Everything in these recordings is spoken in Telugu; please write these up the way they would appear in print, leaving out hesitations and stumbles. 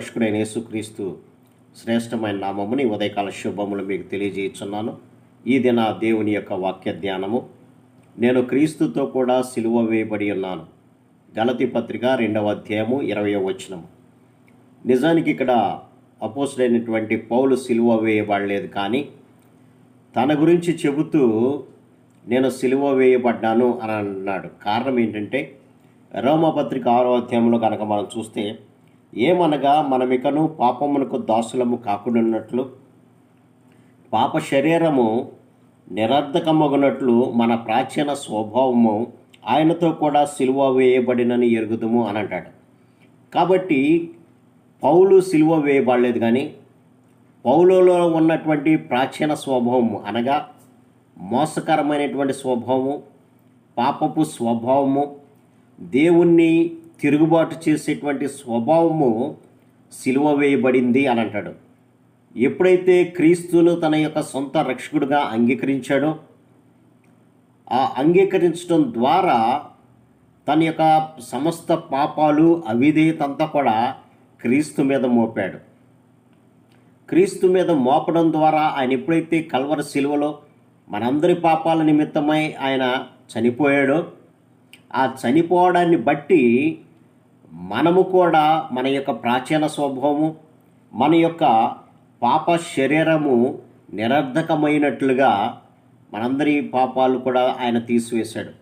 రక్షకుడైన యేసుక్రీస్తు శ్రేష్టమైన నామముని ఉదయకాల శుభములు మీకు తెలియజేయుచున్నాను. ఈ దిన దేవుని యొక్క వాక్య ధ్యానము, నేను క్రీస్తుతో కూడా సిలువ వేయబడి ఉన్నాను. గలతీ పత్రిక 2వ అధ్యాయము 20వ వచనము. నిజానికి ఇక్కడ అపోస్తుడైనటువంటి పౌలు సిలువ వేయబడలేదు, కానీ తన గురించి చెబుతూ నేను సిలువ వేయబడ్డాను అని అన్నాడు. కారణం ఏంటంటే రోమపత్రిక 6వ అధ్యాయంలో కనుక మనం చూస్తే, ఏమనగా మనమికను పాపమునకు దాసులము కాకుండాన్నట్లు పాప శరీరము నిరర్ధకమగునట్లు మన ప్రాచీన స్వభావము ఆయనతో కూడా సిలువ వేయబడినని ఎరుగుదుము అని అంటాడు. కాబట్టి పౌలు సిలువ వేయబడలేదు, కానీ పౌలులో ఉన్నటువంటి ప్రాచీన స్వభావము అనగా మోసకరమైనటువంటి స్వభావము, పాపపు స్వభావము, దేవుణ్ణి తిరుగుబాటు చేసేటువంటి స్వభావము సిలువ వేయబడింది అని అంటాడు. ఎప్పుడైతే క్రీస్తును తన యొక్క సొంత రక్షకుడిగా అంగీకరించాడో, ఆ అంగీకరించడం ద్వారా తన యొక్క సమస్త పాపాలు, అవిధేయత అంతా కూడా క్రీస్తు మీద మోపాడు. క్రీస్తు మీద మోపడం ద్వారా ఆయన ఎప్పుడైతే కల్వరి సిలువలో మనందరి పాపాల నిమిత్తమై ఆయన చనిపోయాడో, ఆ చనిపోవడాన్ని బట్టి మనము కూడా మన యొక్క ప్రాచీన స్వభావము, మన యొక్క పాప శరీరము నిరర్ధకమైనట్లుగా మనందరి పాపాలు కూడా ఆయన తీసివేశాడు.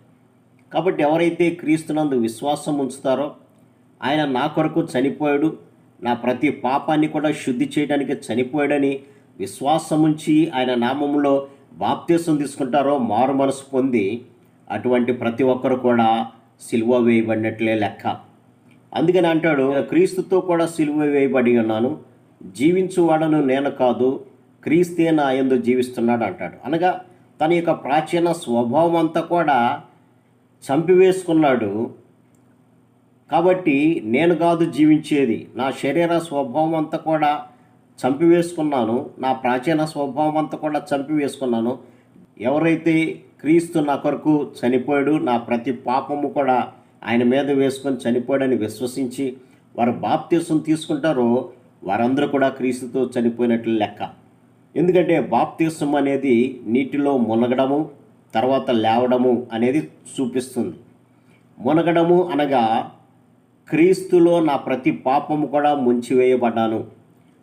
కాబట్టి ఎవరైతే క్రీస్తునందు విశ్వాసం ఉంచుతారో, ఆయన నా కొరకు చనిపోయాడు, నా ప్రతి పాపాన్ని కూడా శుద్ధి చేయడానికి చనిపోయాడని విశ్వాసం ఉంచి ఆయన నామములో బాప్తీసం తీసుకుంటారో, మారు మనసు పొంది, అటువంటి ప్రతి ఒక్కరు కూడా సిలువ వేయబడినట్లే లెక్క. అందుకని అంటాడు, క్రీస్తుతో కూడా సిలువ వేయబడి ఉన్నాను, జీవించువాడను నేను కాదు, క్రీస్తే నా యందు జీవిస్తున్నాడు అంటాడు. అనగా తన యొక్క ప్రాచీన స్వభావం అంతా కూడా చంపివేసుకున్నాడు. కాబట్టి నేను కాదు జీవించేది, నా శరీర స్వభావం అంతా కూడా చంపివేసుకున్నాను, నా ప్రాచీన స్వభావం అంతా కూడా చంపివేసుకున్నాను. ఎవరైతే క్రీస్తు నా కొరకు చనిపోయాడు, నా ప్రతి పాపము కూడా ఆయన మీద వేసుకొని చనిపోయాడని విశ్వసించి వారు బాప్తీసం తీసుకుంటారో, వారందరూ కూడా క్రీస్తుతో చనిపోయినట్లు లెక్క. ఎందుకంటే బాప్తీసం అనేది నీటిలో మునగడము, తర్వాత లేవడము అనేది చూపిస్తుంది. మునగడము అనగా క్రీస్తులో నా ప్రతి పాపము కూడా ముంచివేయబడ్డాను,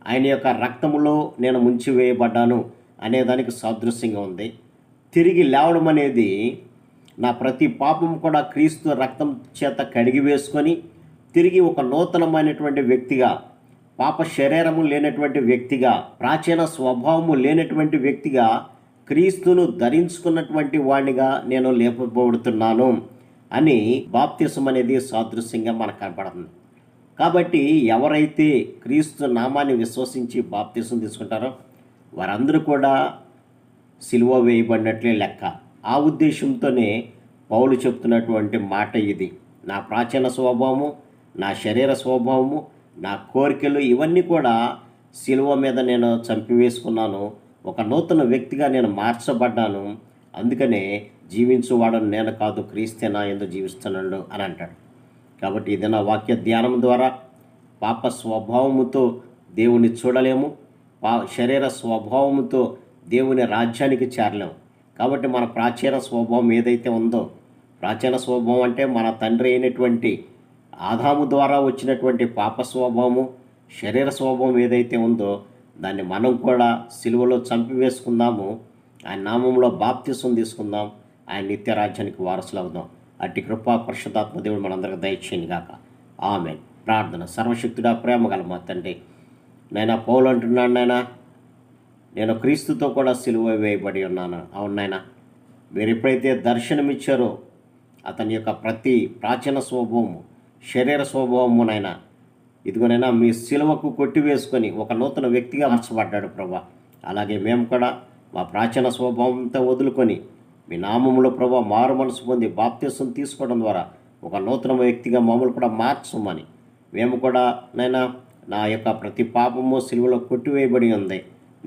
ఆయన యొక్క రక్తములో నేను ముంచివేయబడ్డాను అనేదానికి సాదృశ్యంగా ఉంది. తిరిగి లేవడం అనేది నా ప్రతి పాపం కూడా క్రీస్తు రక్తం చేత కడిగి వేసుకొని తిరిగి ఒక నూతనమైనటువంటి వ్యక్తిగా, పాప శరీరము లేనటువంటి వ్యక్తిగా, ప్రాచీన స్వభావము లేనటువంటి వ్యక్తిగా, క్రీస్తును ధరించుకున్నటువంటి వాడిగా నేను లేపబడుతున్నాను అని బాప్తిసం అనేది సాదృశ్యంగా మనకు కనపడుతుంది. కాబట్టి ఎవరైతే క్రీస్తు నామాన్ని విశ్వసించి బాప్తిసం తీసుకుంటారో వారందరూ కూడా సిలువ వేయబడినట్లే లెక్క. ఆ ఉద్దేశంతోనే పౌలు చెప్తున్నటువంటి మాట ఇది. నా ప్రాచీన స్వభావము, నా శరీర స్వభావము, నా కోరికలు ఇవన్నీ కూడా సిలువ మీద నేను చంపివేసుకున్నాను, ఒక నూతన వ్యక్తిగా నేను మార్చబడ్డాను. అందుకనే జీవించువాడను నేను కాదు, క్రీస్తే నా యందు జీవిస్తున్నాడు అని అంటాడు. కాబట్టి ఏదైనా వాక్య ధ్యానం ద్వారా పాప స్వభావముతో దేవుని చూడలేము, శరీర స్వభావముతో దేవుని రాజ్యానికి చేరలేము. కాబట్టి మన ప్రాచీన స్వభావం ఏదైతే ఉందో, ప్రాచీన స్వభావం అంటే మన తండ్రి అయినటువంటి ఆదాము ద్వారా వచ్చినటువంటి పాప స్వభావము, శరీర స్వభావం ఏదైతే ఉందో దాన్ని మనం కూడా సిలువలో చంపివేసుకుందాము, ఆయన నామంలో బాప్తిసం తీసుకుందాం, ఆయన నిత్య రాజ్యానికి వారసులు అవుదాం. అట్టి కృపా పరిశుద్ధాత్మ దేవుడు మనందరికీ దయచేయను గాక. ఆమేన్. ప్రార్థన. సర్వశక్తుడా, ప్రేమ గల మా తండ్రి, నైనా పౌలు అంటున్నాడు, నైనా నేను క్రీస్తుతో కూడా సిలువ వేయబడి ఉన్నాను. అవును నాయనా, మీరు ఎప్పుడైతే దర్శనమిచ్చారో అతని యొక్క ప్రతి ప్రాచీన స్వభావము, శరీర స్వభావము నైనా ఇదిగోనైనా మీ సిలువకు కొట్టివేసుకొని ఒక నూతన వ్యక్తిగా మార్చబడ్డాడు ప్రభా. అలాగే మేము కూడా మా ప్రాచీన స్వభావంతో వదులుకొని మీ నామములో ప్రభా మారు మనసు పొంది బాప్తిసం తీసుకోవడం ద్వారా ఒక నూతన వ్యక్తిగా మమ్మల్ని కూడా మార్చమని, మేము కూడా నైనా నా యొక్క ప్రతి పాపము సిలువలో కొట్టివేయబడి ఉంది,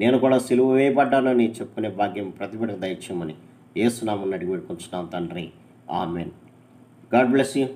నేను కూడా సిలువ వేయబడ్డానని చెప్పుకునే భాగ్యం ప్రతిబిడకు దయచేయమని యేసు నామమున అడిగి వేడుకొంచున్నాం తండ్రి. ఆమెన్. God bless you.